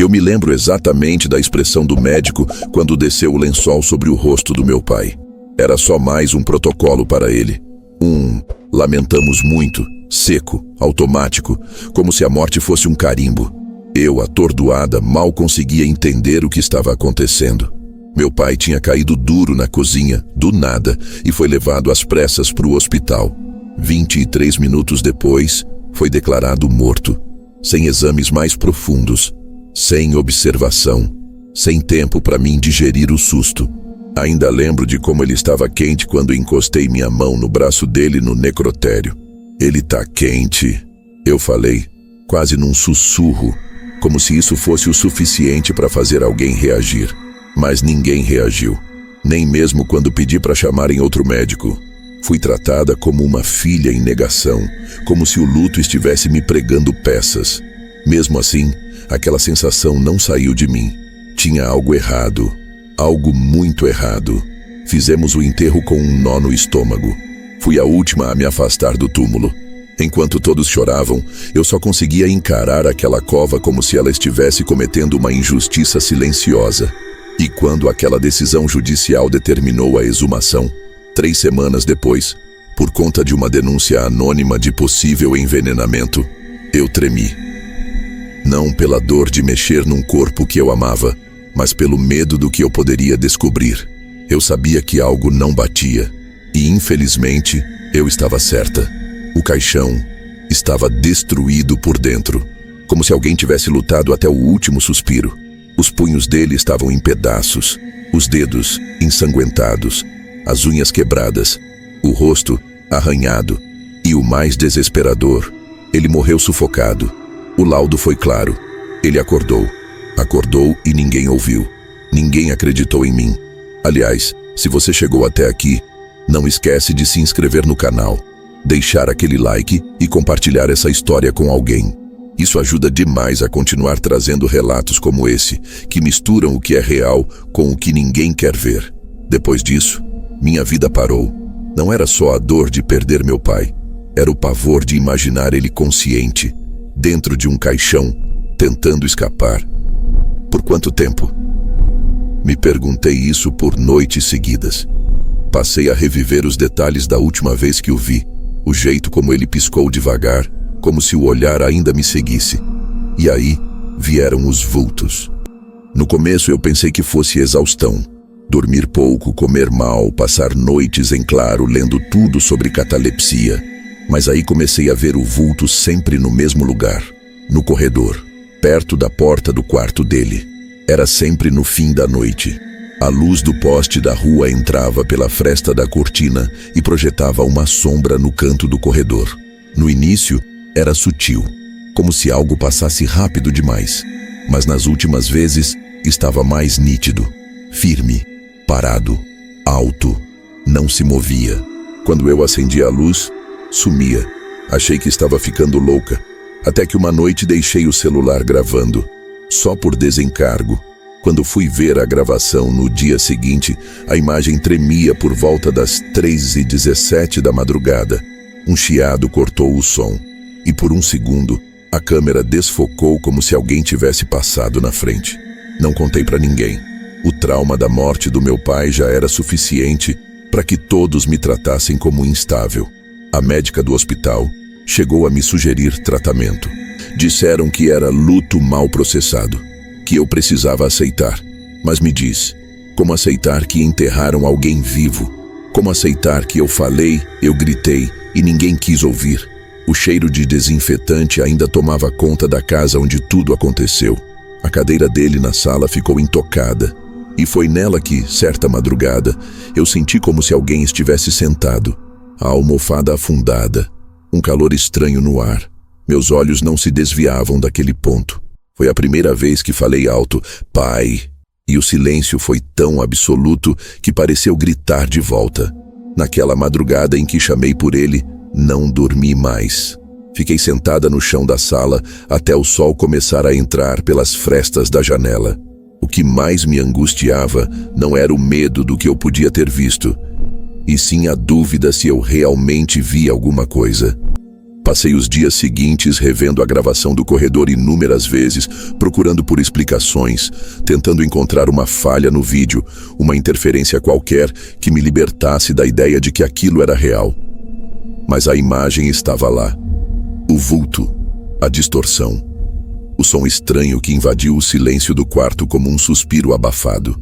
Eu me lembro exatamente da expressão do médico quando desceu o lençol sobre o rosto do meu pai. Era só mais um protocolo para ele. Lamentamos muito, seco, automático, como se a morte fosse um carimbo. Eu, atordoada, mal conseguia entender o que estava acontecendo. Meu pai tinha caído duro na cozinha, do nada, e foi levado às pressas para o hospital. 23 minutos depois, foi declarado morto, sem exames mais profundos, sem observação, sem tempo para mim digerir o susto. Ainda lembro de como ele estava quente quando encostei minha mão no braço dele no necrotério. Ele tá quente, eu falei, quase num sussurro, como se isso fosse o suficiente para fazer alguém reagir. Mas ninguém reagiu, nem mesmo quando pedi para chamarem outro médico. Fui tratada como uma filha em negação, como se o luto estivesse me pregando peças. Mesmo assim, aquela sensação não saiu de mim. Tinha algo errado, algo muito errado. Fizemos o enterro com um nó no estômago. Fui a última a me afastar do túmulo. Enquanto todos choravam, eu só conseguia encarar aquela cova como se ela estivesse cometendo uma injustiça silenciosa. E quando aquela decisão judicial determinou a exumação, 3 semanas depois, por conta de uma denúncia anônima de possível envenenamento, eu tremi. Não pela dor de mexer num corpo que eu amava, mas pelo medo do que eu poderia descobrir. Eu sabia que algo não batia, e infelizmente, eu estava certa. O caixão estava destruído por dentro, como se alguém tivesse lutado até o último suspiro. Os punhos dele estavam em pedaços, os dedos ensanguentados, as unhas quebradas, o rosto arranhado, e o mais desesperador, ele morreu sufocado. O laudo foi claro. Ele acordou. Acordou e ninguém ouviu. Ninguém acreditou em mim. Aliás, se você chegou até aqui, não esquece de se inscrever no canal, deixar aquele like e compartilhar essa história com alguém. Isso ajuda demais a continuar trazendo relatos como esse, que misturam o que é real com o que ninguém quer ver. Depois disso, minha vida parou. Não era só a dor de perder meu pai, era o pavor de imaginar ele consciente, dentro de um caixão, tentando escapar. Por quanto tempo? Me perguntei isso por noites seguidas. Passei a reviver os detalhes da última vez que o vi, o jeito como ele piscou devagar, como se o olhar ainda me seguisse. E aí vieram os vultos. No começo eu pensei que fosse exaustão. Dormir pouco, comer mal, passar noites em claro lendo tudo sobre catalepsia. Mas aí comecei a ver o vulto sempre no mesmo lugar, no corredor, perto da porta do quarto dele. Era sempre no fim da noite. A luz do poste da rua entrava pela fresta da cortina e projetava uma sombra no canto do corredor. No início, era sutil, como se algo passasse rápido demais. Mas nas últimas vezes, estava mais nítido, firme, parado, alto, não se movia. Quando eu acendia a luz, sumia. Achei que estava ficando louca, até que uma noite deixei o celular gravando, só por desencargo. Quando fui ver a gravação no dia seguinte, a imagem tremia por volta das 3h17 da madrugada. Um chiado cortou o som, e por um segundo, a câmera desfocou como se alguém tivesse passado na frente. Não contei para ninguém. O trauma da morte do meu pai já era suficiente para que todos me tratassem como instável. A médica do hospital chegou a me sugerir tratamento. Disseram que era luto mal processado, que eu precisava aceitar. Mas me diz, como aceitar que enterraram alguém vivo? Como aceitar que eu falei, eu gritei e ninguém quis ouvir? O cheiro de desinfetante ainda tomava conta da casa onde tudo aconteceu. A cadeira dele na sala ficou intocada. E foi nela que, certa madrugada, eu senti como se alguém estivesse sentado, a almofada afundada, um calor estranho no ar. Meus olhos não se desviavam daquele ponto. Foi a primeira vez que falei alto, pai, e o silêncio foi tão absoluto que pareceu gritar de volta. Naquela madrugada em que chamei por ele, não dormi mais. Fiquei sentada no chão da sala até o sol começar a entrar pelas frestas da janela. O que mais me angustiava não era o medo do que eu podia ter visto, e sim a dúvida se eu realmente vi alguma coisa. Passei os dias seguintes revendo a gravação do corredor inúmeras vezes, procurando por explicações, tentando encontrar uma falha no vídeo, uma interferência qualquer que me libertasse da ideia de que aquilo era real. Mas a imagem estava lá. O vulto, a distorção, o som estranho que invadiu o silêncio do quarto como um suspiro abafado.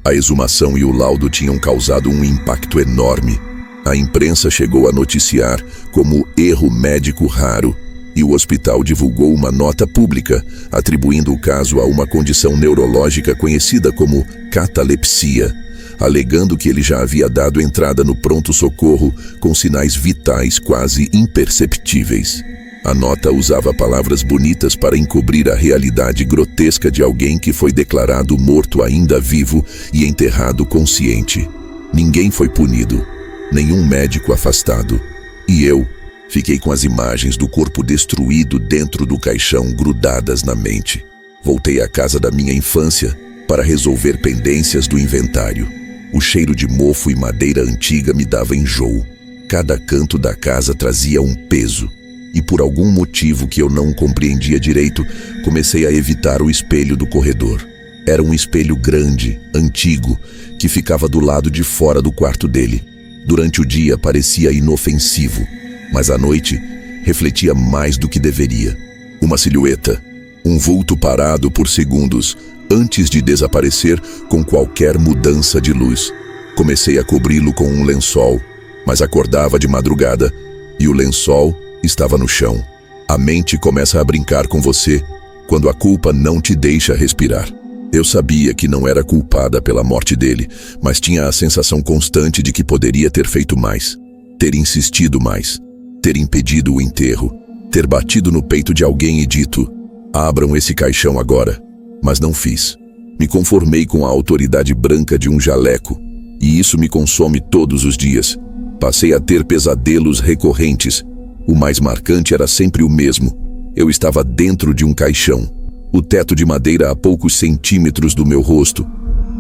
A exumação e o laudo tinham causado um impacto enorme. A imprensa chegou a noticiar como erro médico raro e o hospital divulgou uma nota pública atribuindo o caso a uma condição neurológica conhecida como catalepsia, alegando que ele já havia dado entrada no pronto-socorro com sinais vitais quase imperceptíveis. A nota usava palavras bonitas para encobrir a realidade grotesca de alguém que foi declarado morto ainda vivo e enterrado consciente. Ninguém foi punido. Nenhum médico afastado. E eu fiquei com as imagens do corpo destruído dentro do caixão grudadas na mente. Voltei à casa da minha infância para resolver pendências do inventário. O cheiro de mofo e madeira antiga me dava enjoo. Cada canto da casa trazia um peso. E por algum motivo que eu não compreendia direito, comecei a evitar o espelho do corredor. Era um espelho grande, antigo, que ficava do lado de fora do quarto dele. Durante o dia parecia inofensivo, mas à noite refletia mais do que deveria. Uma silhueta, um vulto parado por segundos antes de desaparecer com qualquer mudança de luz. Comecei a cobri-lo com um lençol, mas acordava de madrugada e o lençol estava no chão. A mente começa a brincar com você quando a culpa não te deixa respirar. Eu sabia que não era culpada pela morte dele, mas tinha a sensação constante de que poderia ter feito mais, ter insistido mais, ter impedido o enterro, ter batido no peito de alguém e dito: abram esse caixão agora. Mas não fiz. Me conformei com a autoridade branca de um jaleco, e isso me consome todos os dias. Passei a ter pesadelos recorrentes. O mais marcante era sempre o mesmo. Eu estava dentro de um caixão. O teto de madeira a poucos centímetros do meu rosto.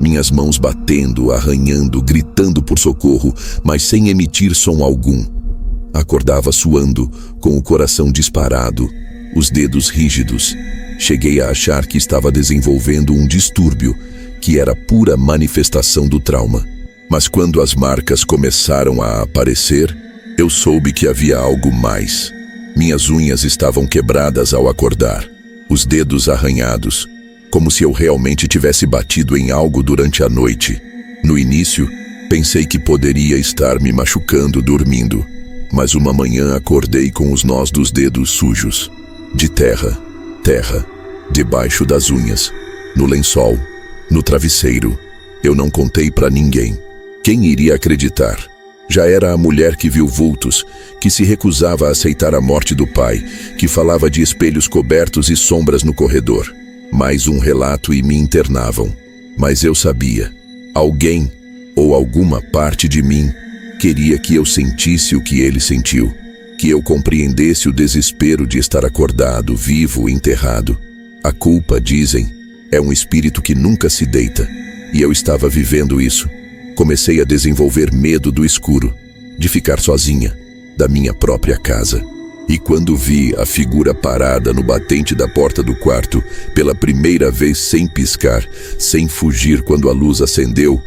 Minhas mãos batendo, arranhando, gritando por socorro, mas sem emitir som algum. Acordava suando, com o coração disparado, os dedos rígidos. Cheguei a achar que estava desenvolvendo um distúrbio, que era pura manifestação do trauma. Mas quando as marcas começaram a aparecer, eu soube que havia algo mais. Minhas unhas estavam quebradas ao acordar. Os dedos arranhados, como se eu realmente tivesse batido em algo durante a noite. No início, pensei que poderia estar me machucando dormindo, mas uma manhã acordei com os nós dos dedos sujos, de terra, debaixo das unhas, no lençol, no travesseiro. Eu não contei para ninguém. Quem iria acreditar? Já era a mulher que viu vultos, que se recusava a aceitar a morte do pai, que falava de espelhos cobertos e sombras no corredor. Mais um relato e me internavam. Mas eu sabia. Alguém, ou alguma parte de mim, queria que eu sentisse o que ele sentiu. Que eu compreendesse o desespero de estar acordado, vivo, enterrado. A culpa, dizem, é um espírito que nunca se deita. E eu estava vivendo isso. Comecei a desenvolver medo do escuro, de ficar sozinha, da minha própria casa. E quando vi a figura parada no batente da porta do quarto, pela primeira vez sem piscar, sem fugir quando a luz acendeu,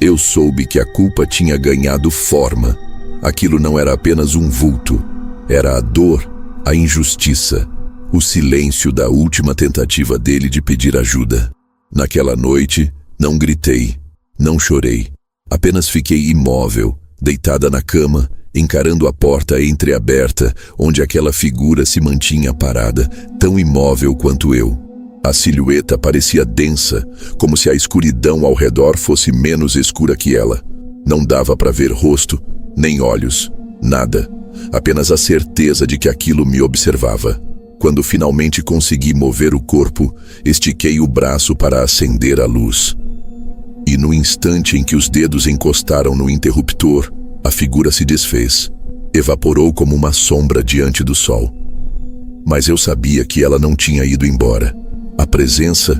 eu soube que a culpa tinha ganhado forma. Aquilo não era apenas um vulto, era a dor, a injustiça, o silêncio da última tentativa dele de pedir ajuda. Naquela noite, não gritei, não chorei. Apenas fiquei imóvel, deitada na cama, encarando a porta entreaberta, onde aquela figura se mantinha parada, tão imóvel quanto eu. A silhueta parecia densa, como se a escuridão ao redor fosse menos escura que ela. Não dava para ver rosto, nem olhos, nada. Apenas a certeza de que aquilo me observava. Quando finalmente consegui mover o corpo, estiquei o braço para acender a luz. E no instante em que os dedos encostaram no interruptor, a figura se desfez. Evaporou como uma sombra diante do sol. Mas eu sabia que ela não tinha ido embora. A presença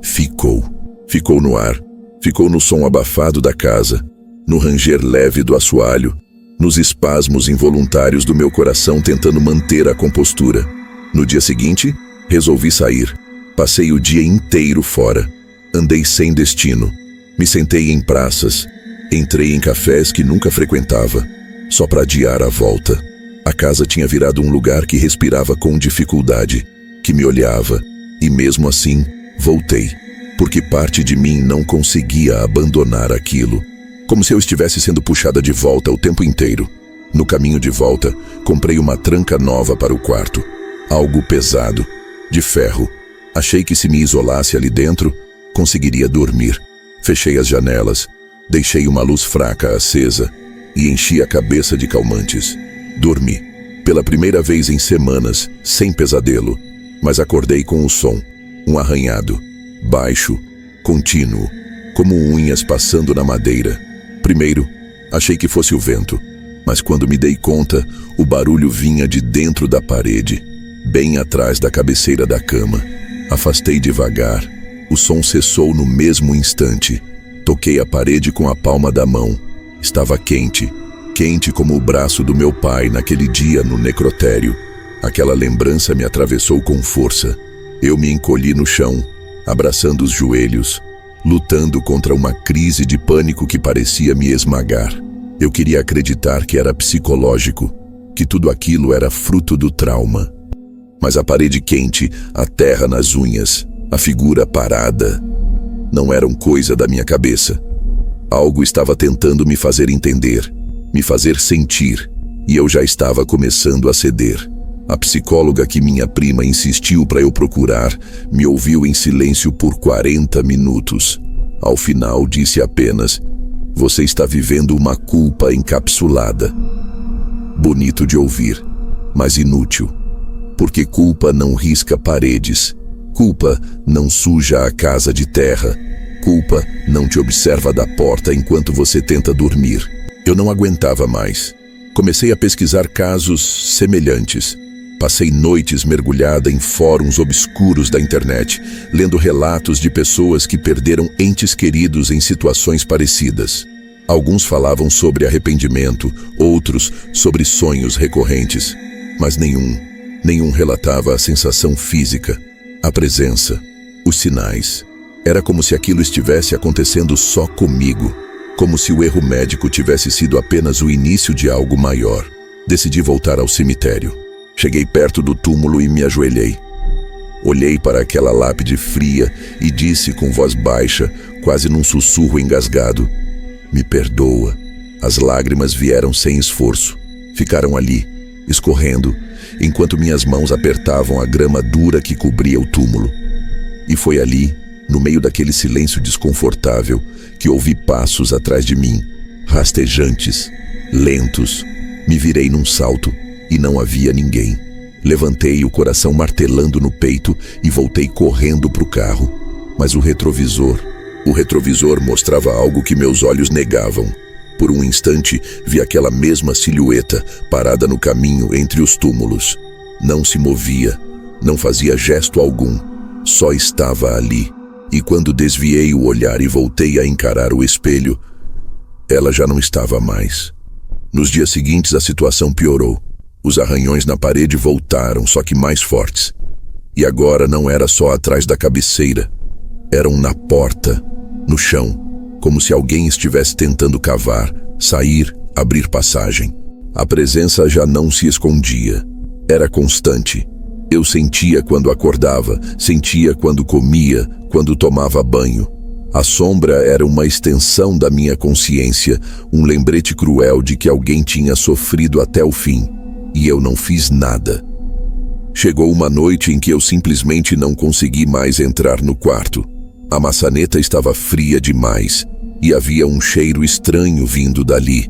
ficou. Ficou no ar. Ficou no som abafado da casa, no ranger leve do assoalho, nos espasmos involuntários do meu coração tentando manter a compostura. No dia seguinte, resolvi sair. Passei o dia inteiro fora. Andei sem destino. Me sentei em praças. Entrei em cafés que nunca frequentava, só para adiar a volta. A casa tinha virado um lugar que respirava com dificuldade, que me olhava, e mesmo assim, voltei, porque parte de mim não conseguia abandonar aquilo, como se eu estivesse sendo puxada de volta o tempo inteiro. No caminho de volta, comprei uma tranca nova para o quarto, algo pesado, de ferro. Achei que se me isolasse ali dentro, conseguiria dormir. Fechei as janelas, deixei uma luz fraca acesa e enchi a cabeça de calmantes. Dormi, pela primeira vez em semanas, sem pesadelo, mas acordei com o som, um arranhado, baixo, contínuo, como unhas passando na madeira. Primeiro, achei que fosse o vento, mas quando me dei conta, o barulho vinha de dentro da parede, bem atrás da cabeceira da cama. Afastei devagar, o som cessou no mesmo instante. Toquei a parede com a palma da mão. Estava quente, quente como o braço do meu pai naquele dia no necrotério. Aquela lembrança me atravessou com força. Eu me encolhi no chão, abraçando os joelhos, lutando contra uma crise de pânico que parecia me esmagar. Eu queria acreditar que era psicológico, que tudo aquilo era fruto do trauma. Mas a parede quente, a terra nas unhas, a figura parada, não eram coisa da minha cabeça. Algo estava tentando me fazer entender, me fazer sentir, e eu já estava começando a ceder. A psicóloga que minha prima insistiu para eu procurar me ouviu em silêncio por 40 minutos. Ao final disse apenas: "Você está vivendo uma culpa encapsulada." Bonito de ouvir, mas inútil, porque culpa não risca paredes. Culpa não suja a casa de terra. Culpa não te observa da porta enquanto você tenta dormir. Eu não aguentava mais. Comecei a pesquisar casos semelhantes. Passei noites mergulhada em fóruns obscuros da internet, lendo relatos de pessoas que perderam entes queridos em situações parecidas. Alguns falavam sobre arrependimento, outros sobre sonhos recorrentes, mas nenhum relatava a sensação física, a presença, os sinais. Era como se aquilo estivesse acontecendo só comigo, como se o erro médico tivesse sido apenas o início de algo maior. Decidi voltar ao cemitério. Cheguei perto do túmulo e me ajoelhei. Olhei para aquela lápide fria e disse com voz baixa, quase num sussurro engasgado: "Me perdoa." As lágrimas vieram sem esforço. Ficaram ali, escorrendo, enquanto minhas mãos apertavam a grama dura que cobria o túmulo. E foi ali, no meio daquele silêncio desconfortável, que ouvi passos atrás de mim, rastejantes, lentos. Me virei num salto e não havia ninguém. Levantei o coração martelando no peito e voltei correndo para o carro. Mas o retrovisor mostrava algo que meus olhos negavam. Por um instante, vi aquela mesma silhueta parada no caminho entre os túmulos. Não se movia, não fazia gesto algum, só estava ali. E quando desviei o olhar e voltei a encarar o espelho, ela já não estava mais. Nos dias seguintes, a situação piorou. Os arranhões na parede voltaram, só que mais fortes. E agora não era só atrás da cabeceira. Eram na porta, no chão, como se alguém estivesse tentando cavar, sair, abrir passagem. A presença já não se escondia. Era constante. Eu sentia quando acordava, sentia quando comia, quando tomava banho. A sombra era uma extensão da minha consciência, um lembrete cruel de que alguém tinha sofrido até o fim. E eu não fiz nada. Chegou uma noite em que eu simplesmente não consegui mais entrar no quarto. A maçaneta estava fria demais e havia um cheiro estranho vindo dali.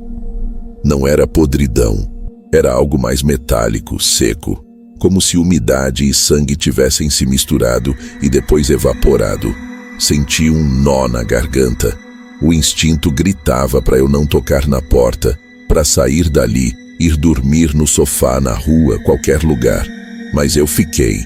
Não era podridão, era algo mais metálico, seco, como se umidade e sangue tivessem se misturado e depois evaporado. Senti um nó na garganta. O instinto gritava para eu não tocar na porta, para sair dali, ir dormir no sofá, na rua, qualquer lugar. Mas eu fiquei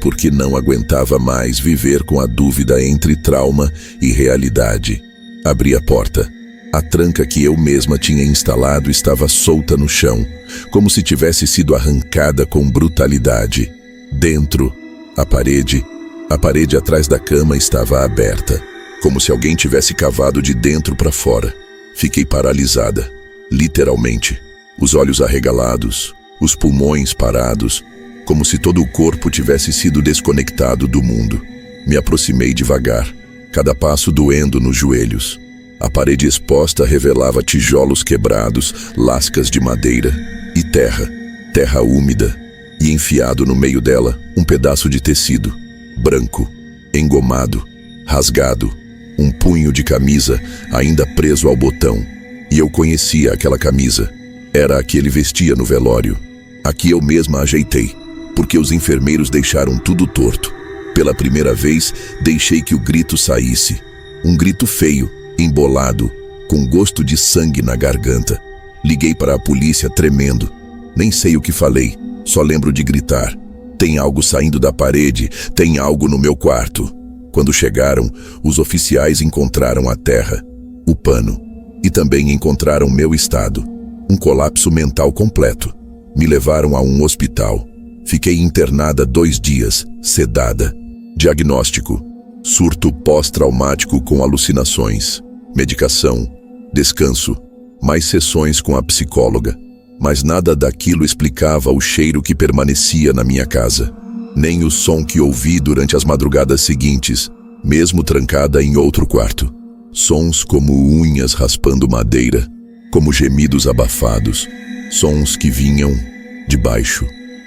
porque não aguentava mais viver com a dúvida entre trauma e realidade. Abri a porta. A tranca que eu mesma tinha instalado estava solta no chão, como se tivesse sido arrancada com brutalidade. Dentro, a parede atrás da cama estava aberta, como se alguém tivesse cavado de dentro para fora. Fiquei paralisada, literalmente. Os olhos arregalados, os pulmões parados, como se todo o corpo tivesse sido desconectado do mundo. Me aproximei devagar, cada passo doendo nos joelhos. A parede exposta revelava tijolos quebrados, lascas de madeira e terra úmida, e enfiado no meio dela um pedaço de tecido, branco, engomado, rasgado, um punho de camisa ainda preso ao botão. E eu conhecia aquela camisa. Era a que ele vestia no velório. A que eu mesma ajeitei, porque os enfermeiros deixaram tudo torto. Pela primeira vez, deixei que o grito saísse. Um grito feio, embolado, com gosto de sangue na garganta. Liguei para a polícia tremendo. Nem sei o que falei, só lembro de gritar: tem algo saindo da parede, tem algo no meu quarto. Quando chegaram, os oficiais encontraram a terra, o pano, e também encontraram meu estado. Um colapso mental completo. Me levaram a um hospital. Fiquei internada 2 dias, sedada. Diagnóstico: surto pós-traumático com alucinações. Medicação, descanso, mais sessões com a psicóloga. Mas nada daquilo explicava o cheiro que permanecia na minha casa, nem o som que ouvi durante as madrugadas seguintes, mesmo trancada em outro quarto. Sons como unhas raspando madeira, como gemidos abafados, sons que vinham de baixo,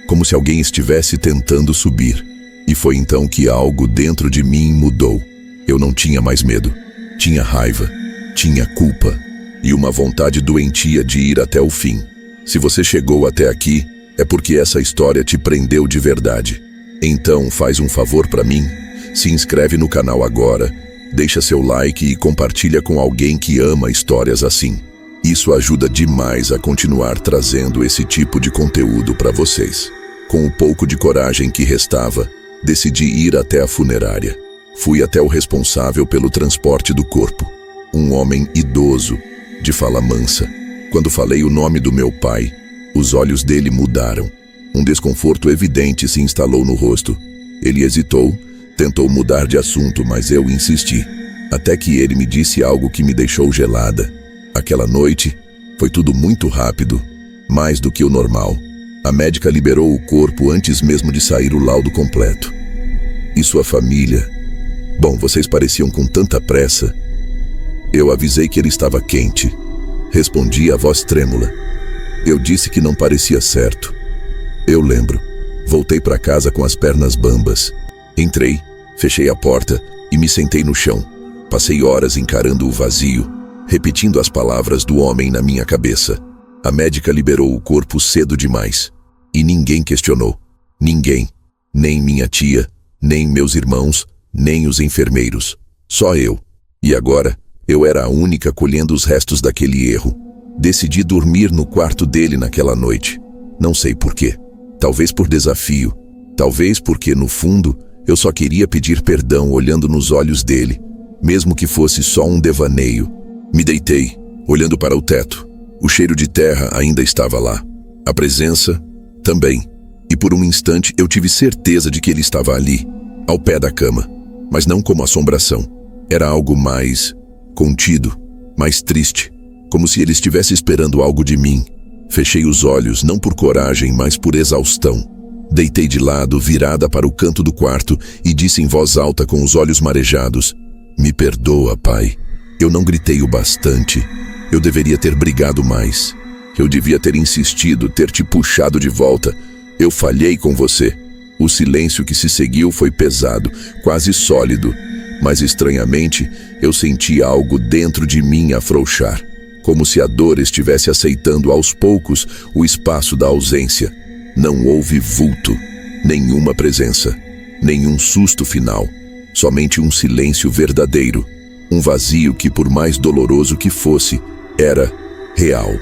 como se alguém estivesse tentando subir. E foi então que algo dentro de mim mudou. Eu não tinha mais medo. Tinha raiva, tinha culpa e uma vontade doentia de ir até o fim. Se você chegou até aqui, é porque essa história te prendeu de verdade. Então faz um favor para mim, se inscreve no canal agora, deixa seu like e compartilha com alguém que ama histórias assim. Isso ajuda demais a continuar trazendo esse tipo de conteúdo para vocês. Com o pouco de coragem que restava, decidi ir até a funerária. Fui até o responsável pelo transporte do corpo, um homem idoso, de fala mansa. Quando falei o nome do meu pai, os olhos dele mudaram. Um desconforto evidente se instalou no rosto. Ele hesitou, tentou mudar de assunto, mas eu insisti, até que ele me disse algo que me deixou gelada. Aquela noite, foi tudo muito rápido, mais do que o normal. A médica liberou o corpo antes mesmo de sair o laudo completo. E sua família? Bom, vocês pareciam com tanta pressa. Eu avisei que ele estava quente. Respondi a voz trêmula. Eu disse que não parecia certo. Eu lembro. Voltei para casa com as pernas bambas. Entrei, fechei a porta e me sentei no chão. Passei horas encarando o vazio, repetindo as palavras do homem na minha cabeça. A médica liberou o corpo cedo demais. E ninguém questionou. Ninguém. Nem minha tia, nem meus irmãos, nem os enfermeiros. Só eu. E agora, eu era a única colhendo os restos daquele erro. Decidi dormir no quarto dele naquela noite. Não sei por quê. Talvez por desafio. Talvez porque, no fundo, eu só queria pedir perdão olhando nos olhos dele, mesmo que fosse só um devaneio. Me deitei, olhando para o teto. O cheiro de terra ainda estava lá. A presença também. E por um instante eu tive certeza de que ele estava ali, ao pé da cama. Mas não como assombração. Era algo mais contido, mais triste, como se ele estivesse esperando algo de mim. Fechei os olhos, não por coragem, mas por exaustão. Deitei de lado, virada para o canto do quarto, e disse em voz alta com os olhos marejados: "Me perdoa, pai. Eu não gritei o bastante. Eu deveria ter brigado mais. Eu devia ter insistido, ter te puxado de volta. Eu falhei com você." O silêncio que se seguiu foi pesado, quase sólido, mas estranhamente eu senti algo dentro de mim afrouxar, como se a dor estivesse aceitando aos poucos o espaço da ausência. Não houve vulto, nenhuma presença, nenhum susto final, somente um silêncio verdadeiro, um vazio que, por mais doloroso que fosse, era real,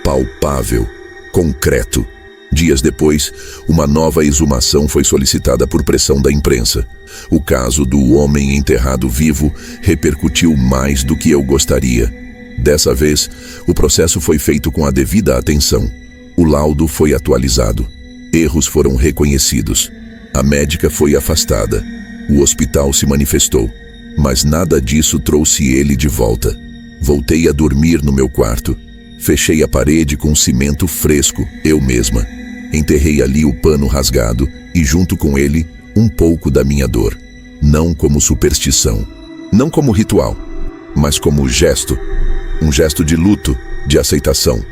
palpável, concreto. Dias depois, uma nova exumação foi solicitada por pressão da imprensa. O caso do homem enterrado vivo repercutiu mais do que eu gostaria. Dessa vez, o processo foi feito com a devida atenção. O laudo foi atualizado. Erros foram reconhecidos. A médica foi afastada. O hospital se manifestou. Mas nada disso trouxe ele de volta. Voltei a dormir no meu quarto. Fechei a parede com cimento fresco, eu mesma. Enterrei ali o pano rasgado e, junto com ele, um pouco da minha dor. Não como superstição, não como ritual, mas como gesto. Um gesto de luto, de aceitação.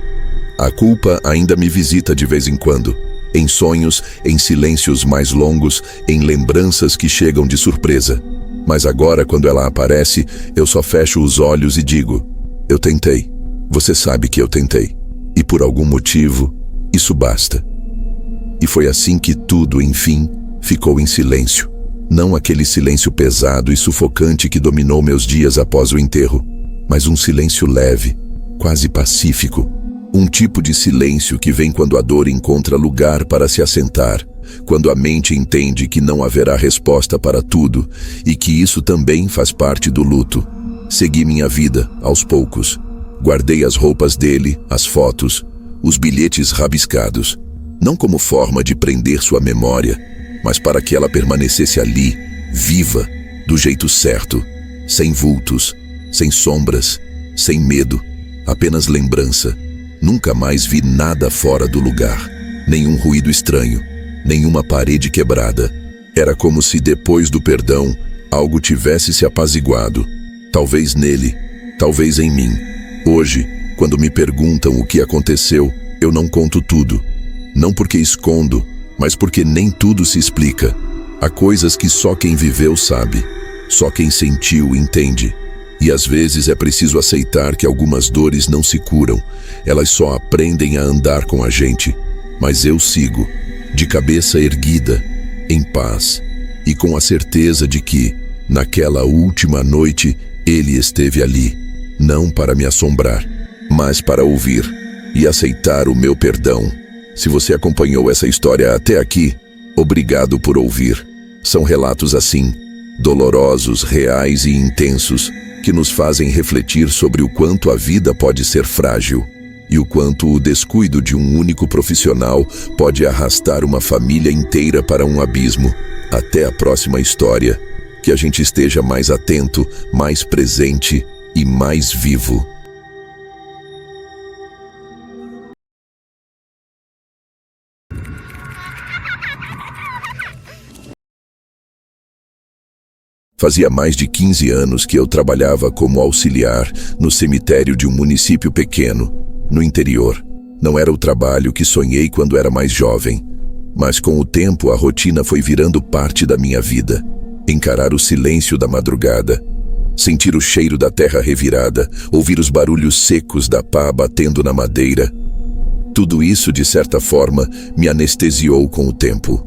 A culpa ainda me visita de vez em quando. Em sonhos, em silêncios mais longos, em lembranças que chegam de surpresa. Mas agora, quando ela aparece, eu só fecho os olhos e digo: eu tentei. Você sabe que eu tentei. E por algum motivo, isso basta. E foi assim que tudo, enfim, ficou em silêncio. Não aquele silêncio pesado e sufocante que dominou meus dias após o enterro, mas um silêncio leve, quase pacífico. Um tipo de silêncio que vem quando a dor encontra lugar para se assentar, quando a mente entende que não haverá resposta para tudo e que isso também faz parte do luto. Segui minha vida, aos poucos. Guardei as roupas dele, as fotos, os bilhetes rabiscados, não como forma de prender sua memória, mas para que ela permanecesse ali, viva, do jeito certo, sem vultos, sem sombras, sem medo, apenas lembrança. Nunca mais vi nada fora do lugar, nenhum ruído estranho, nenhuma parede quebrada. Era como se depois do perdão, algo tivesse se apaziguado. Talvez nele, talvez em mim. Hoje, quando me perguntam o que aconteceu, eu não conto tudo. Não porque escondo, mas porque nem tudo se explica. Há coisas que só quem viveu sabe, só quem sentiu entende. E às vezes é preciso aceitar que algumas dores não se curam, elas só aprendem a andar com a gente. Mas eu sigo, de cabeça erguida, em paz, e com a certeza de que, naquela última noite, ele esteve ali, não para me assombrar, mas para ouvir e aceitar o meu perdão. Se você acompanhou essa história até aqui, obrigado por ouvir. São relatos assim, dolorosos, reais e intensos, que nos fazem refletir sobre o quanto a vida pode ser frágil e o quanto o descuido de um único profissional pode arrastar uma família inteira para um abismo. Até a próxima história. Que a gente esteja mais atento, mais presente e mais vivo. Fazia mais de 15 anos que eu trabalhava como auxiliar no cemitério de um município pequeno, no interior. Não era o trabalho que sonhei quando era mais jovem, mas com o tempo a rotina foi virando parte da minha vida. Encarar o silêncio da madrugada, sentir o cheiro da terra revirada, ouvir os barulhos secos da pá batendo na madeira. Tudo isso, de certa forma, me anestesiou com o tempo.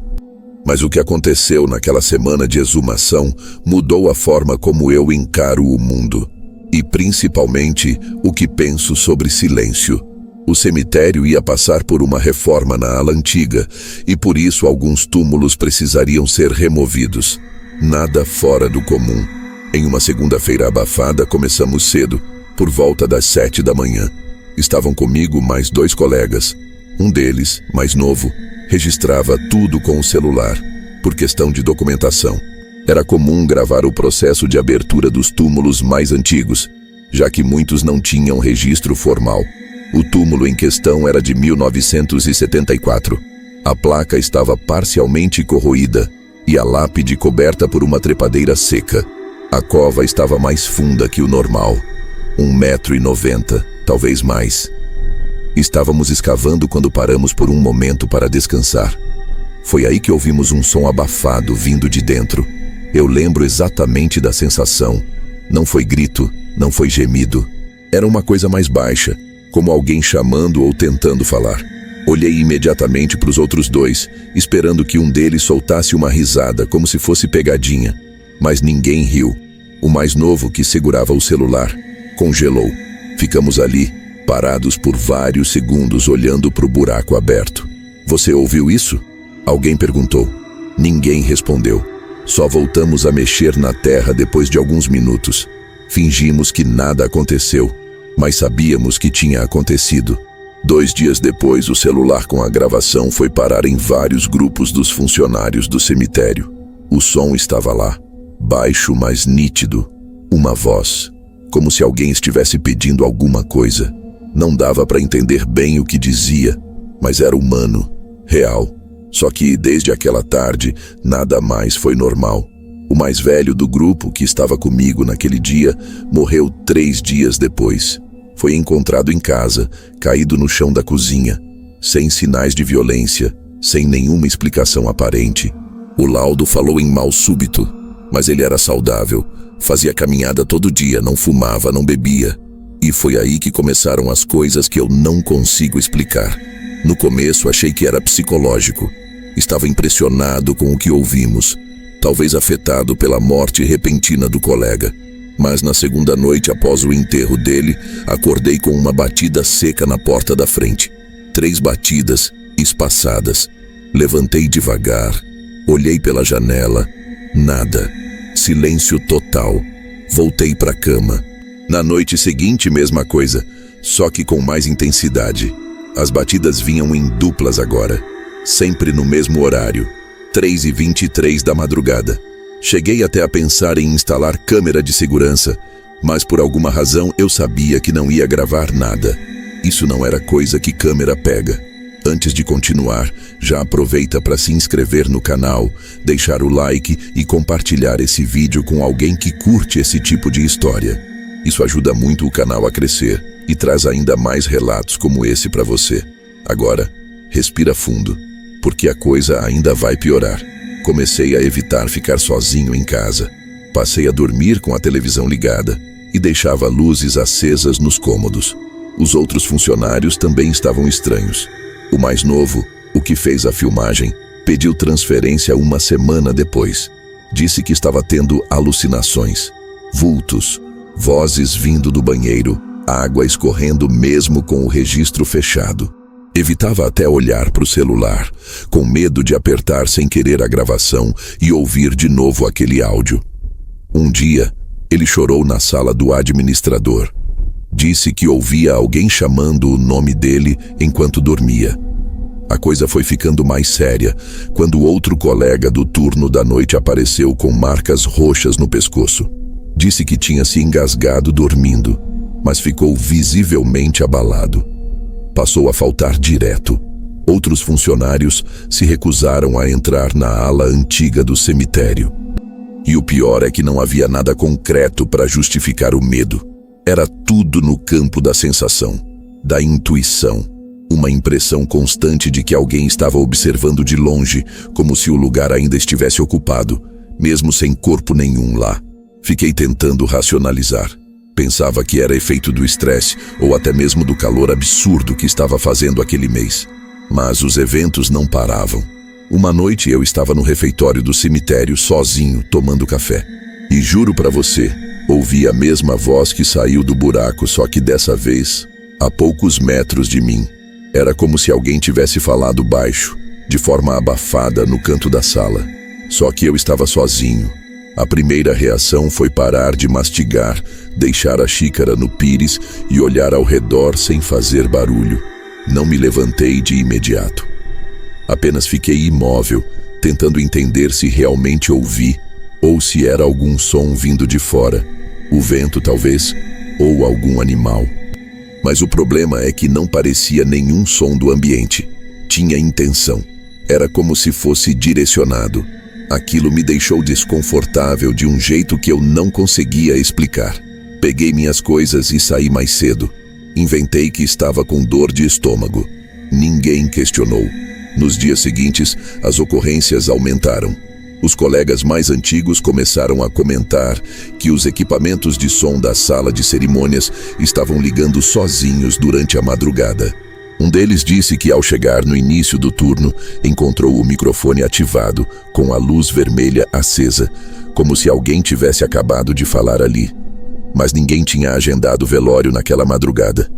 Mas o que aconteceu naquela semana de exumação mudou a forma como eu encaro o mundo. E principalmente o que penso sobre silêncio. O cemitério ia passar por uma reforma na ala antiga e por isso alguns túmulos precisariam ser removidos. Nada fora do comum. Em uma segunda-feira abafada começamos cedo, por volta das 7 da manhã. Estavam comigo mais 2 colegas. Um deles, mais novo, registrava tudo com o celular, por questão de documentação. Era comum gravar o processo de abertura dos túmulos mais antigos, já que muitos não tinham registro formal. O túmulo em questão era de 1974. A placa estava parcialmente corroída e a lápide coberta por uma trepadeira seca. A cova estava mais funda que o normal, 1,90 m, talvez mais. Estávamos escavando quando paramos por um momento para descansar. Foi aí que ouvimos um som abafado vindo de dentro. Eu lembro exatamente da sensação. Não foi grito, não foi gemido. Era uma coisa mais baixa, como alguém chamando ou tentando falar. Olhei imediatamente para os outros 2, esperando que um deles soltasse uma risada, como se fosse pegadinha. Mas ninguém riu. O mais novo, que segurava o celular, congelou. Ficamos ali, parados por vários segundos olhando para o buraco aberto. Você ouviu isso? Alguém perguntou. Ninguém respondeu. Só voltamos a mexer na terra depois de alguns minutos. Fingimos que nada aconteceu. mas sabíamos que tinha acontecido. 2 dias depois, o celular com a gravação foi parar em vários grupos dos funcionários do cemitério. O som estava lá, baixo, mas nítido. Uma voz, como se alguém estivesse pedindo alguma coisa. Não dava para entender bem o que dizia, mas era humano, real. Só que, desde aquela tarde, nada mais foi normal. O mais velho do grupo, que estava comigo naquele dia, morreu 3 dias depois. Foi encontrado em casa, caído no chão da cozinha, sem sinais de violência, sem nenhuma explicação aparente. O laudo falou em mal súbito, mas ele era saudável, fazia caminhada todo dia, não fumava, não bebia. E foi aí que começaram as coisas que eu não consigo explicar. No começo achei que era psicológico. Estava impressionado com o que ouvimos, talvez afetado pela morte repentina do colega. Mas na segunda noite após o enterro dele, acordei com uma batida seca na porta da frente. 3 batidas, espaçadas. Levantei devagar, olhei pela janela. Nada. Silêncio total. Voltei para a cama. Na noite seguinte, mesma coisa, só que com mais intensidade. As batidas vinham em duplas agora, sempre no mesmo horário, 3h23 da madrugada. Cheguei até a pensar em instalar câmera de segurança, mas por alguma razão eu sabia que não ia gravar nada. Isso não era coisa que câmera pega. Antes de continuar, já aproveita para se inscrever no canal, deixar o like e compartilhar esse vídeo com alguém que curte esse tipo de história. Isso ajuda muito o canal a crescer e traz ainda mais relatos como esse para você. Agora, respira fundo, porque a coisa ainda vai piorar. Comecei a evitar ficar sozinho em casa. Passei a dormir com a televisão ligada e deixava luzes acesas nos cômodos. Os outros funcionários também estavam estranhos. O mais novo, o que fez a filmagem, pediu transferência 1 semana depois. Disse que estava tendo alucinações, vultos, vozes vindo do banheiro, água escorrendo mesmo com o registro fechado. Evitava até olhar para o celular, com medo de apertar sem querer a gravação e ouvir de novo aquele áudio. Um dia, ele chorou na sala do administrador. Disse que ouvia alguém chamando o nome dele enquanto dormia. A coisa foi ficando mais séria quando outro colega do turno da noite apareceu com marcas roxas no pescoço. Disse que tinha se engasgado dormindo, mas ficou visivelmente abalado. Passou a faltar direto. Outros funcionários se recusaram a entrar na ala antiga do cemitério. E o pior é que não havia nada concreto para justificar o medo. Era tudo no campo da sensação, da intuição. Uma impressão constante de que alguém estava observando de longe, como se o lugar ainda estivesse ocupado, mesmo sem corpo nenhum lá. Fiquei tentando racionalizar. Pensava que era efeito do estresse ou até mesmo do calor absurdo que estava fazendo aquele mês. Mas os eventos não paravam. Uma noite eu estava no refeitório do cemitério sozinho, tomando café. E juro pra você, ouvi a mesma voz que saiu do buraco, só que dessa vez, a poucos metros de mim. Era como se alguém tivesse falado baixo, de forma abafada no canto da sala. Só que eu estava sozinho. A primeira reação foi parar de mastigar, deixar a xícara no pires e olhar ao redor sem fazer barulho. Não me levantei de imediato. Apenas fiquei imóvel, tentando entender se realmente ouvi ou se era algum som vindo de fora. O vento, talvez, ou algum animal. Mas o problema é que não parecia nenhum som do ambiente. Tinha intenção. Era como se fosse direcionado. Aquilo me deixou desconfortável de um jeito que eu não conseguia explicar. Peguei minhas coisas e saí mais cedo. Inventei que estava com dor de estômago. Ninguém questionou. Nos dias seguintes, as ocorrências aumentaram. Os colegas mais antigos começaram a comentar que os equipamentos de som da sala de cerimônias estavam ligando sozinhos durante a madrugada. Um deles disse que ao chegar no início do turno, encontrou o microfone ativado, com a luz vermelha acesa, como se alguém tivesse acabado de falar ali. Mas ninguém tinha agendado o velório naquela madrugada.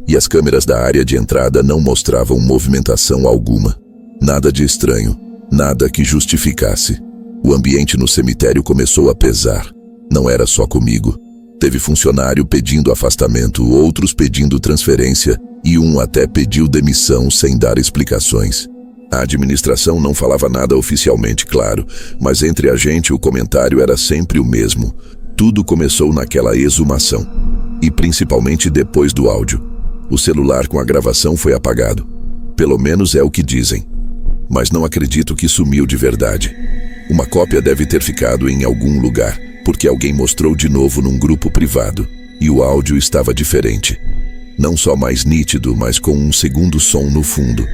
E as câmeras da área de entrada não mostravam movimentação alguma. Nada de estranho, nada que justificasse. O ambiente no cemitério começou a pesar. Não era só comigo. Teve funcionário pedindo afastamento, outros pedindo transferência e um até pediu demissão sem dar explicações. A administração não falava nada oficialmente, claro, mas entre a gente o comentário era sempre o mesmo. Tudo começou naquela exumação. E principalmente depois do áudio. O celular com a gravação foi apagado. Pelo menos é o que dizem. Mas não acredito que sumiu de verdade. Uma cópia deve ter ficado em algum lugar, porque alguém mostrou de novo num grupo privado. E o áudio estava diferente. Não só mais nítido, mas com um segundo som no fundo.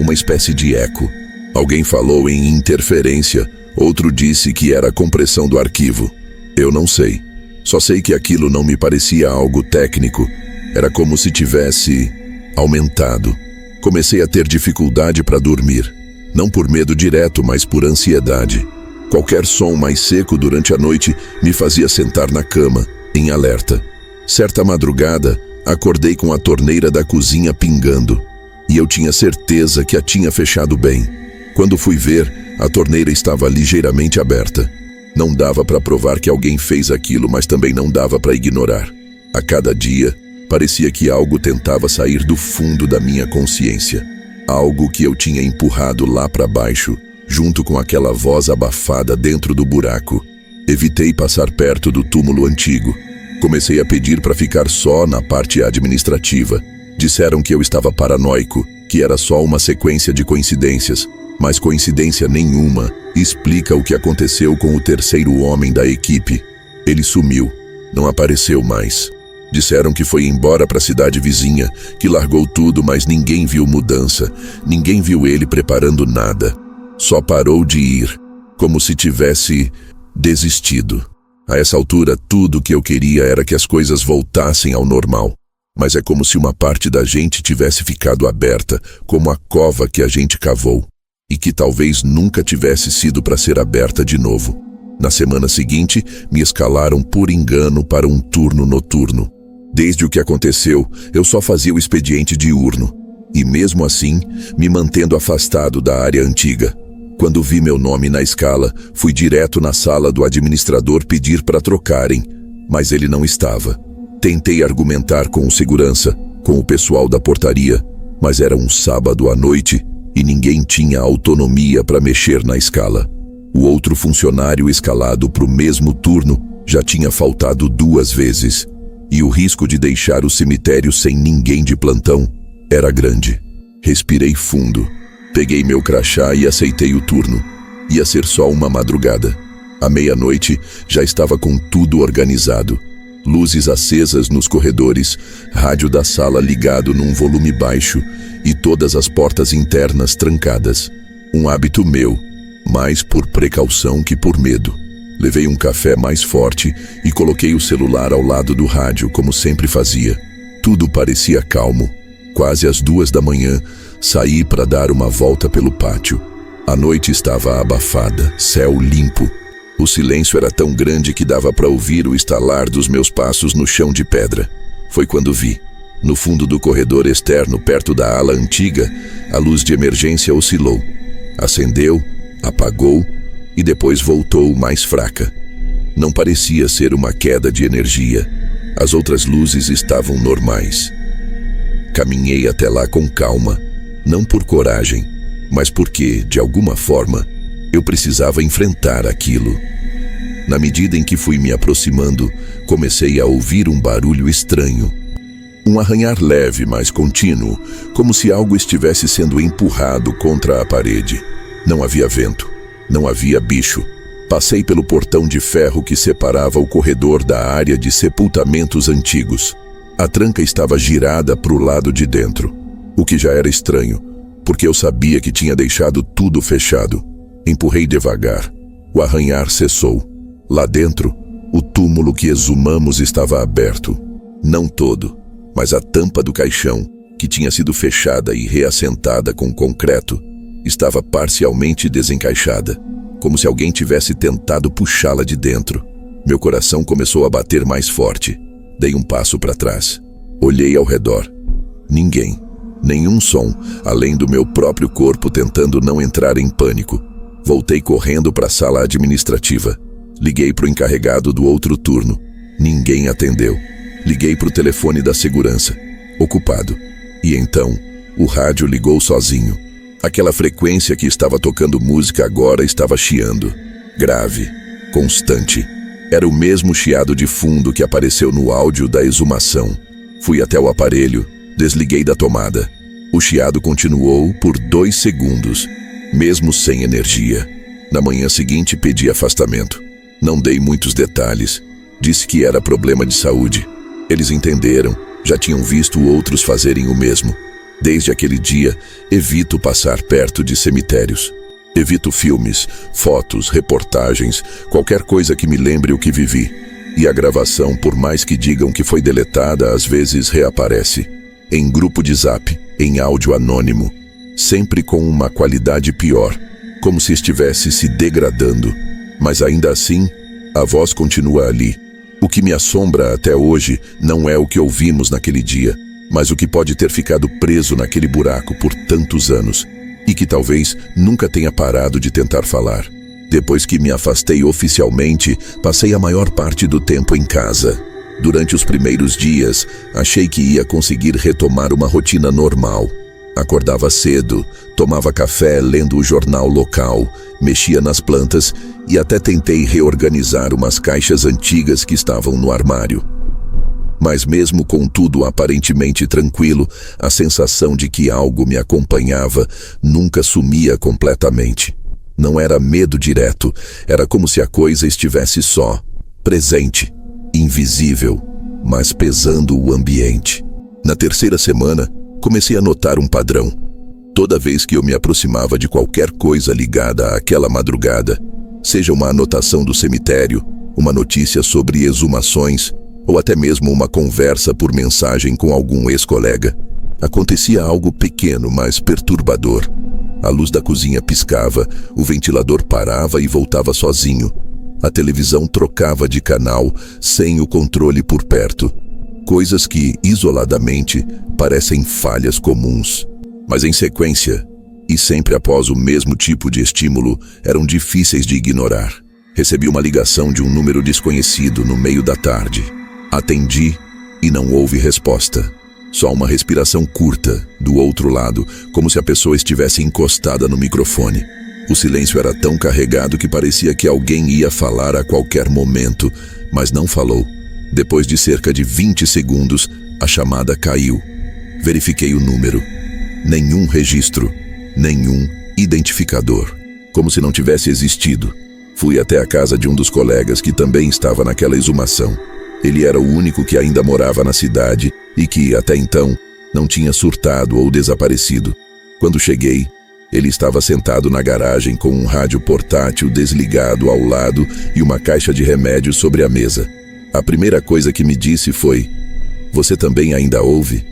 Uma espécie de eco. Alguém falou em interferência, outro disse que era a compressão do arquivo. Eu não sei. Só sei que aquilo não me parecia algo técnico. Era como se tivesse aumentado. Comecei a ter dificuldade para dormir. Não por medo direto, mas por ansiedade. Qualquer som mais seco durante a noite me fazia sentar na cama, em alerta. Certa madrugada, acordei com a torneira da cozinha pingando. E eu tinha certeza que a tinha fechado bem. Quando fui ver, a torneira estava ligeiramente aberta. Não dava para provar que alguém fez aquilo, mas também não dava para ignorar. A cada dia, parecia que algo tentava sair do fundo da minha consciência. Algo que eu tinha empurrado lá para baixo, junto com aquela voz abafada dentro do buraco. Evitei passar perto do túmulo antigo. Comecei a pedir para ficar só na parte administrativa. Disseram que eu estava paranoico, que era só uma sequência de coincidências. Mas coincidência nenhuma explica o que aconteceu com o terceiro homem da equipe. Ele sumiu, não apareceu mais. Disseram que foi embora para a cidade vizinha, que largou tudo, mas ninguém viu mudança. Ninguém viu ele preparando nada. Só parou de ir, como se tivesse desistido. A essa altura, tudo que eu queria era que as coisas voltassem ao normal. Mas é como se uma parte da gente tivesse ficado aberta, como a cova que a gente cavou, e que talvez nunca tivesse sido para ser aberta de novo. Na semana seguinte, me escalaram por engano para um turno noturno. Desde o que aconteceu, eu só fazia o expediente diurno, e mesmo assim, me mantendo afastado da área antiga. Quando vi meu nome na escala, fui direto na sala do administrador pedir para trocarem, mas ele não estava. Tentei argumentar com o segurança, com o pessoal da portaria, mas era um sábado à noite e ninguém tinha autonomia para mexer na escala. O outro funcionário escalado para o mesmo turno já tinha faltado 2 vezes, e o risco de deixar o cemitério sem ninguém de plantão era grande. Respirei fundo, peguei meu crachá e aceitei o turno. Ia ser só uma madrugada. À meia-noite já estava com tudo organizado. Luzes acesas nos corredores, rádio da sala ligado num volume baixo e todas as portas internas trancadas. Um hábito meu, mais por precaução que por medo. Levei um café mais forte e coloquei o celular ao lado do rádio, como sempre fazia. Tudo parecia calmo. Quase às 2 da manhã, saí para dar uma volta pelo pátio. A noite estava abafada, céu limpo. O silêncio era tão grande que dava para ouvir o estalar dos meus passos no chão de pedra. Foi quando vi, no fundo do corredor externo, perto da ala antiga, a luz de emergência oscilou. Acendeu, apagou e depois voltou mais fraca. Não parecia ser uma queda de energia. As outras luzes estavam normais. Caminhei até lá com calma, não por coragem, mas porque, de alguma forma, eu precisava enfrentar aquilo. Na medida em que fui me aproximando, comecei a ouvir um barulho estranho. Um arranhar leve, mas contínuo, como se algo estivesse sendo empurrado contra a parede. Não havia vento, não havia bicho. Passei pelo portão de ferro que separava o corredor da área de sepultamentos antigos. A tranca estava girada para o lado de dentro, o que já era estranho, porque eu sabia que tinha deixado tudo fechado. Empurrei devagar. O arranhar cessou. Lá dentro, o túmulo que exumamos estava aberto. Não todo, mas a tampa do caixão, que tinha sido fechada e reassentada com concreto, estava parcialmente desencaixada, como se alguém tivesse tentado puxá-la de dentro. Meu coração começou a bater mais forte. Dei um passo para trás. Olhei ao redor. Ninguém. Nenhum som, além do meu próprio corpo tentando não entrar em pânico. Voltei correndo para a sala administrativa. Liguei para o encarregado do outro turno. Ninguém atendeu. Liguei para o telefone da segurança. Ocupado. E então, o rádio ligou sozinho. Aquela frequência que estava tocando música agora estava chiando. Grave. Constante. Era o mesmo chiado de fundo que apareceu no áudio da exumação. Fui até o aparelho, desliguei da tomada. O chiado continuou por 2 segundos, mesmo sem energia. Na manhã seguinte pedi afastamento. Não dei muitos detalhes. Disse que era problema de saúde. Eles entenderam, já tinham visto outros fazerem o mesmo. Desde aquele dia, evito passar perto de cemitérios. Evito filmes, fotos, reportagens, qualquer coisa que me lembre o que vivi. E a gravação, por mais que digam que foi deletada, às vezes reaparece. Em grupo de zap, em áudio anônimo. Sempre com uma qualidade pior, como se estivesse se degradando. Mas ainda assim, a voz continua ali. O que me assombra até hoje não é o que ouvimos naquele dia, mas o que pode ter ficado preso naquele buraco por tantos anos. E que talvez nunca tenha parado de tentar falar. Depois que me afastei oficialmente, passei a maior parte do tempo em casa. Durante os primeiros dias, achei que ia conseguir retomar uma rotina normal. Acordava cedo, tomava café lendo o jornal local, mexia nas plantas e até tentei reorganizar umas caixas antigas que estavam no armário. Mas mesmo com tudo aparentemente tranquilo, a sensação de que algo me acompanhava nunca sumia completamente. Não era medo direto, era como se a coisa estivesse só, presente, invisível, mas pesando o ambiente. Na 3ª semana, comecei a notar um padrão. Toda vez que eu me aproximava de qualquer coisa ligada àquela madrugada, seja uma anotação do cemitério, uma notícia sobre exumações, ou até mesmo uma conversa por mensagem com algum ex-colega, acontecia algo pequeno, mas perturbador. A luz da cozinha piscava, o ventilador parava e voltava sozinho. A televisão trocava de canal, sem o controle por perto. Coisas que, isoladamente, parecem falhas comuns. Mas em sequência, e sempre após o mesmo tipo de estímulo, eram difíceis de ignorar. Recebi uma ligação de um número desconhecido no meio da tarde. Atendi e não houve resposta. Só uma respiração curta, do outro lado, como se a pessoa estivesse encostada no microfone. O silêncio era tão carregado que parecia que alguém ia falar a qualquer momento, mas não falou. Depois de cerca de 20 segundos, a chamada caiu. Verifiquei o número. Nenhum registro, nenhum identificador. Como se não tivesse existido. Fui até a casa de um dos colegas que também estava naquela exumação. Ele era o único que ainda morava na cidade e que, até então, não tinha surtado ou desaparecido. Quando cheguei, ele estava sentado na garagem com um rádio portátil desligado ao lado e uma caixa de remédios sobre a mesa. A primeira coisa que me disse foi: "Você também ainda ouve?"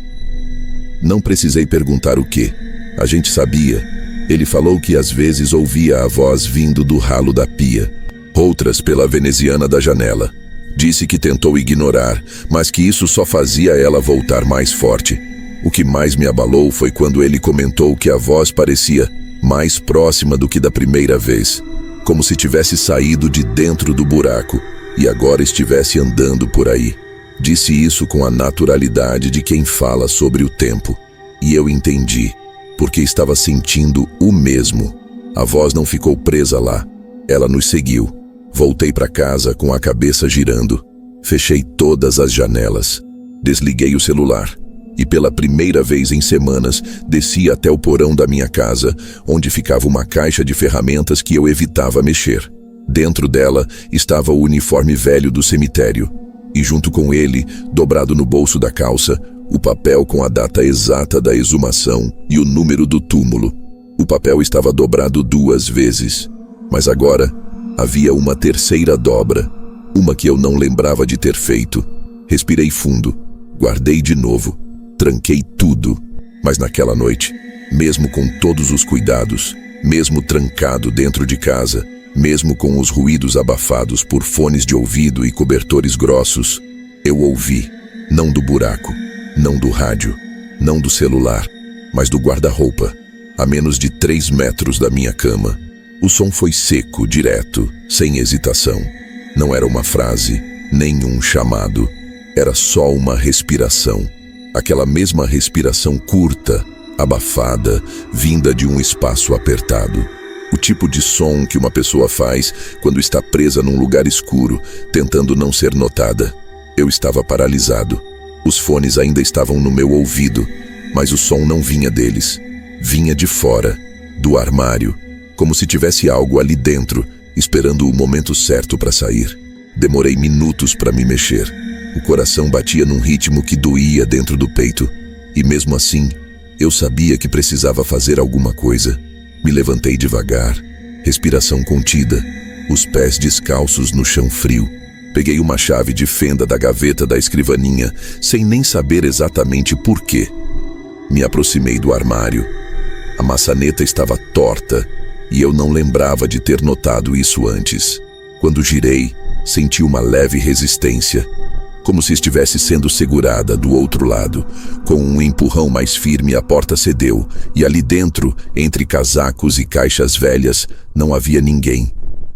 Não precisei perguntar o quê. A gente sabia. Ele falou que às vezes ouvia a voz vindo do ralo da pia, outras pela veneziana da janela. Disse que tentou ignorar, mas que isso só fazia ela voltar mais forte. O que mais me abalou foi quando ele comentou que a voz parecia mais próxima do que da primeira vez, como se tivesse saído de dentro do buraco e agora estivesse andando por aí. Disse isso com a naturalidade de quem fala sobre o tempo. E eu entendi, porque estava sentindo o mesmo. A voz não ficou presa lá, ela nos seguiu. Voltei para casa com a cabeça girando. Fechei todas as janelas. Desliguei o celular. E pela primeira vez em semanas, desci até o porão da minha casa, onde ficava uma caixa de ferramentas que eu evitava mexer. Dentro dela estava o uniforme velho do cemitério. E junto com ele, dobrado no bolso da calça, o papel com a data exata da exumação e o número do túmulo. O papel estava dobrado 2 vezes. Mas agora havia uma terceira dobra, uma que eu não lembrava de ter feito. Respirei fundo, guardei de novo, tranquei tudo. Mas naquela noite, mesmo com todos os cuidados, mesmo trancado dentro de casa, mesmo com os ruídos abafados por fones de ouvido e cobertores grossos, eu ouvi, não do buraco, não do rádio, não do celular, mas do guarda-roupa, a menos de 3 metros da minha cama. O som foi seco, direto, sem hesitação. Não era uma frase, Nenhum chamado. Era só uma respiração. Aquela mesma respiração curta, abafada, vinda de um espaço apertado. O tipo de som que uma pessoa faz quando está presa num lugar escuro, tentando não ser notada. Eu estava paralisado. Os fones ainda estavam no meu ouvido, mas o som não vinha deles. Vinha de fora, do armário, como se tivesse algo ali dentro, esperando o momento certo para sair. Demorei minutos para me mexer. O coração batia num ritmo que doía dentro do peito. E mesmo assim, eu sabia que precisava fazer alguma coisa. Me levantei devagar, respiração contida, os pés descalços no chão frio. Peguei uma chave de fenda da gaveta da escrivaninha, sem nem saber exatamente por quê. Me aproximei do armário. A maçaneta estava torta e eu não lembrava de ter notado isso antes. Quando girei, senti uma leve resistência, como se estivesse sendo segurada do outro lado. Com um empurrão mais firme, a porta cedeu, e ali dentro, entre casacos e caixas velhas, não havia ninguém.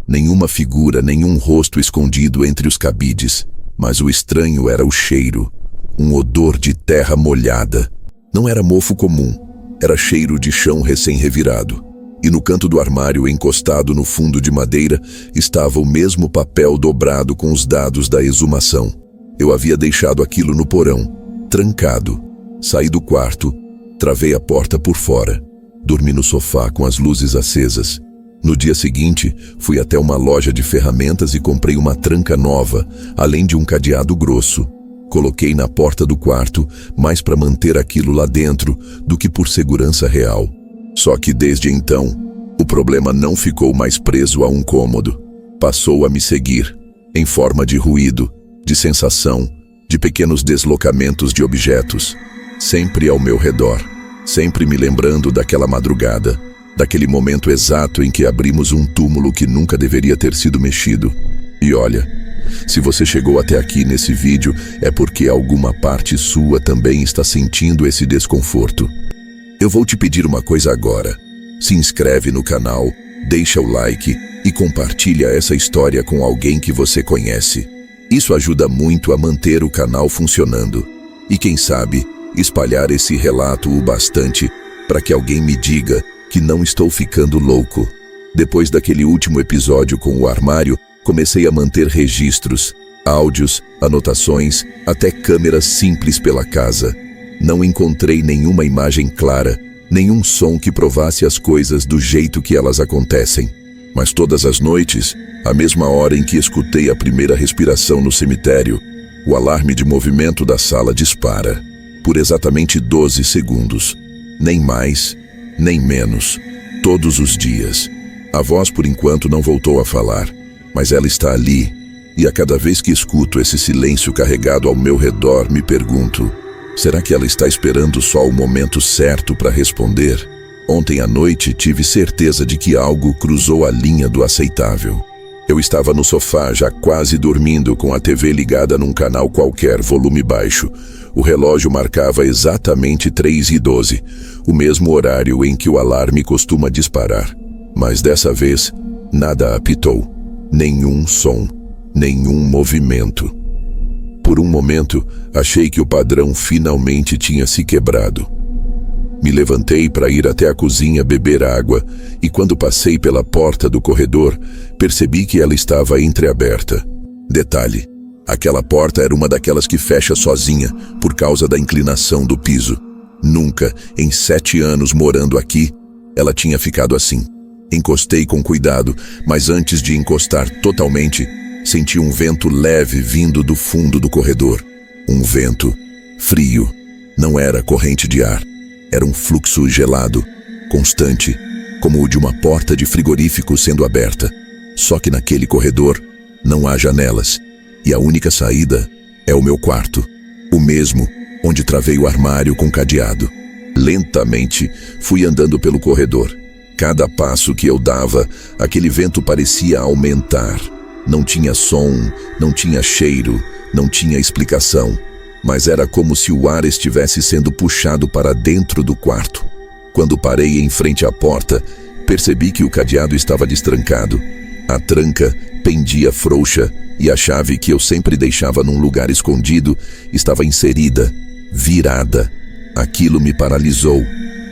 Nenhuma figura, nenhum rosto escondido entre os cabides. Mas o estranho era o cheiro. Um odor de terra molhada. Não era mofo comum. Era cheiro de chão recém-revirado. E no canto do armário, encostado no fundo de madeira, estava o mesmo papel dobrado com os dados da exumação. Eu havia deixado aquilo no porão, trancado. Saí do quarto, travei a porta por fora. Dormi no sofá com as luzes acesas. No dia seguinte, fui até uma loja de ferramentas e comprei uma tranca nova, além de um cadeado grosso. Coloquei na porta do quarto, mais para manter aquilo lá dentro do que por segurança real. Só que desde então, o problema não ficou mais preso a um cômodo. Passou a me seguir, em forma de ruído, de sensação, de pequenos deslocamentos de objetos, sempre ao meu redor, sempre me lembrando daquela madrugada, daquele momento exato em que abrimos um túmulo que nunca deveria ter sido mexido. E olha, se você chegou até aqui nesse vídeo, é porque alguma parte sua também está sentindo esse desconforto. Eu vou te pedir uma coisa agora. Se inscreve no canal, deixa o like e compartilha essa história com alguém que você conhece. Isso ajuda muito a manter o canal funcionando. E quem sabe, espalhar esse relato o bastante para que alguém me diga que não estou ficando louco. Depois daquele último episódio com o armário, comecei a manter registros, áudios, anotações, até câmeras simples pela casa. Não encontrei nenhuma imagem clara, nenhum som que provasse as coisas do jeito que elas acontecem. Mas todas as noites, à mesma hora em que escutei a primeira respiração no cemitério, o alarme de movimento da sala dispara, por exatamente 12 segundos. Nem mais, nem menos. Todos os dias. A voz por enquanto não voltou a falar, mas ela está ali, e a cada vez que escuto esse silêncio carregado ao meu redor, me pergunto: será que ela está esperando só o momento certo para responder? Ontem à noite tive certeza de que algo cruzou a linha do aceitável. Eu estava no sofá, já quase dormindo, com a TV ligada num canal qualquer, volume baixo. O relógio marcava exatamente 3h12, o mesmo horário em que o alarme costuma disparar. Mas dessa vez, nada apitou. Nenhum som, nenhum movimento. Por um momento, achei que o padrão finalmente tinha se quebrado. Me levantei para ir até a cozinha beber água e quando passei pela porta do corredor, percebi que ela estava entreaberta. Detalhe, aquela porta era uma daquelas que fecha sozinha por causa da inclinação do piso. Nunca, em 7 anos morando aqui, ela tinha ficado assim. Encostei com cuidado, mas antes de encostar totalmente, senti um vento leve vindo do fundo do corredor. Um vento frio. Não era corrente de ar. Era um fluxo gelado, constante, como o de uma porta de frigorífico sendo aberta. Só que naquele corredor não há janelas, e a única saída é o meu quarto, o mesmo onde travei o armário com cadeado. Lentamente, fui andando pelo corredor. Cada passo que eu dava, aquele vento parecia aumentar. Não tinha som, não tinha cheiro, não tinha explicação. Mas era como se o ar estivesse sendo puxado para dentro do quarto. Quando parei em frente à porta, percebi que o cadeado estava destrancado. A tranca pendia frouxa e a chave que eu sempre deixava num lugar escondido estava inserida, virada. Aquilo me paralisou.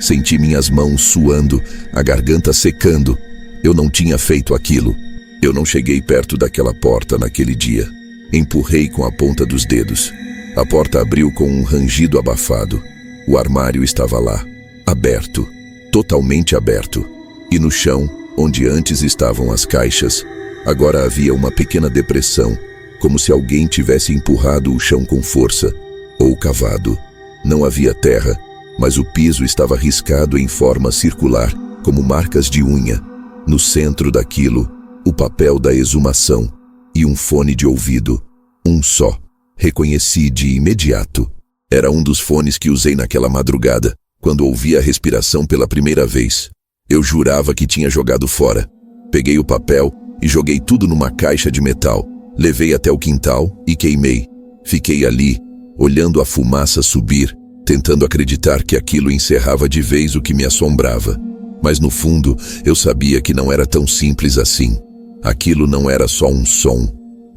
Senti minhas mãos suando, a garganta secando. Eu não tinha feito aquilo. Eu não cheguei perto daquela porta naquele dia. Empurrei com a ponta dos dedos. A porta abriu com um rangido abafado. O armário estava lá, aberto, totalmente aberto. E no chão, onde antes estavam as caixas, agora havia uma pequena depressão, como se alguém tivesse empurrado o chão com força, ou cavado. Não havia terra, mas o piso estava riscado em forma circular, como marcas de unha. No centro daquilo, o papel da exumação e um fone de ouvido, um só. Reconheci de imediato. Era um dos fones que usei naquela madrugada, quando ouvi a respiração pela primeira vez. Eu jurava que tinha jogado fora. Peguei o papel e joguei tudo numa caixa de metal. Levei até o quintal e queimei. Fiquei ali, olhando a fumaça subir, tentando acreditar que aquilo encerrava de vez o que me assombrava. Mas no fundo, eu sabia que não era tão simples assim. Aquilo não era só um som.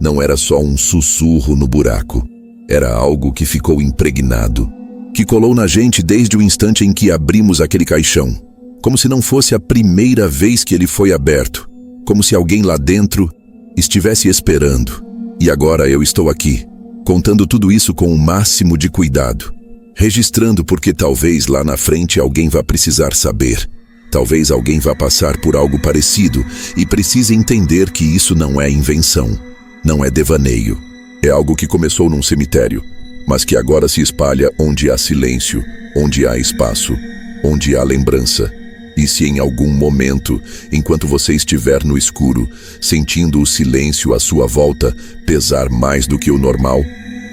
Não era só um sussurro no buraco. Era algo que ficou impregnado, que colou na gente desde o instante em que abrimos aquele caixão. Como se não fosse a primeira vez que ele foi aberto. Como se alguém lá dentro estivesse esperando. E agora eu estou aqui, contando tudo isso com o máximo de cuidado. Registrando porque talvez lá na frente alguém vá precisar saber. Talvez alguém vá passar por algo parecido e precise entender que isso não é invenção. Não é devaneio. É algo que começou num cemitério, mas que agora se espalha onde há silêncio, onde há espaço, onde há lembrança. E se em algum momento, enquanto você estiver no escuro, sentindo o silêncio à sua volta pesar mais do que o normal,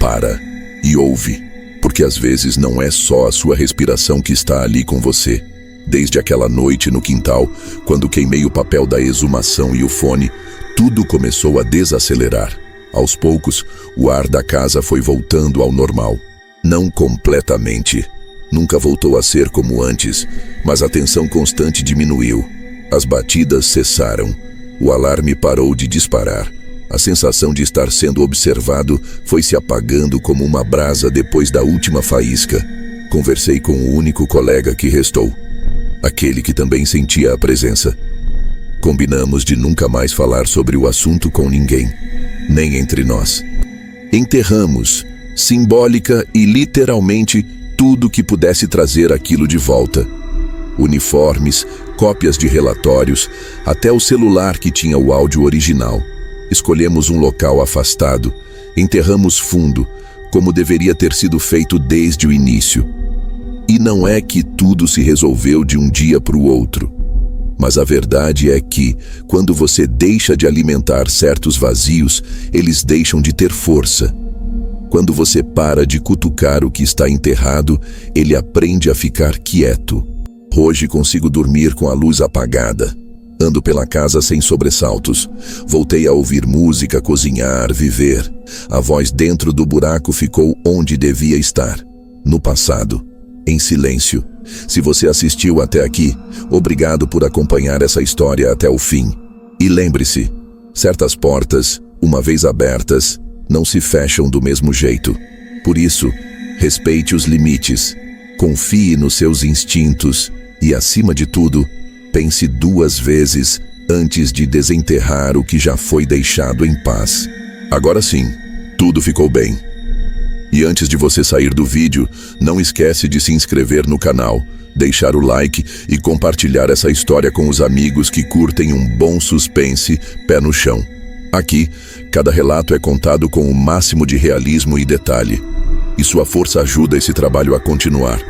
para e ouve, porque às vezes não é só a sua respiração que está ali com você. Desde aquela noite no quintal, quando queimei o papel da exumação e o fone, tudo começou a desacelerar. Aos poucos, o ar da casa foi voltando ao normal. Não completamente. Nunca voltou a ser como antes, mas a tensão constante diminuiu. As batidas cessaram. O alarme parou de disparar. A sensação de estar sendo observado foi se apagando como uma brasa depois da última faísca. Conversei com o único colega que restou. Aquele que também sentia a presença. Combinamos de nunca mais falar sobre o assunto com ninguém, nem entre nós. Enterramos, simbólica e literalmente, tudo que pudesse trazer aquilo de volta. Uniformes, cópias de relatórios, até o celular que tinha o áudio original. Escolhemos um local afastado, enterramos fundo, como deveria ter sido feito desde o início. E não é que tudo se resolveu de um dia para o outro. Mas a verdade é que, quando você deixa de alimentar certos vazios, eles deixam de ter força. Quando você para de cutucar o que está enterrado, ele aprende a ficar quieto. Hoje consigo dormir com a luz apagada. Ando pela casa sem sobressaltos. Voltei a ouvir música, cozinhar, viver. A voz dentro do buraco ficou onde devia estar. No passado. Em silêncio. Se você assistiu até aqui, obrigado por acompanhar essa história até o fim. E lembre-se, certas portas, uma vez abertas, não se fecham do mesmo jeito. Por isso, respeite os limites, confie nos seus instintos e, acima de tudo, pense 2 vezes antes de desenterrar o que já foi deixado em paz. Agora sim, tudo ficou bem. E antes de você sair do vídeo, não esquece de se inscrever no canal, deixar o like e compartilhar essa história com os amigos que curtem um bom suspense pé no chão. Aqui, cada relato é contado com o máximo de realismo e detalhe. E sua força ajuda esse trabalho a continuar.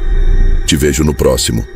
Te vejo no próximo.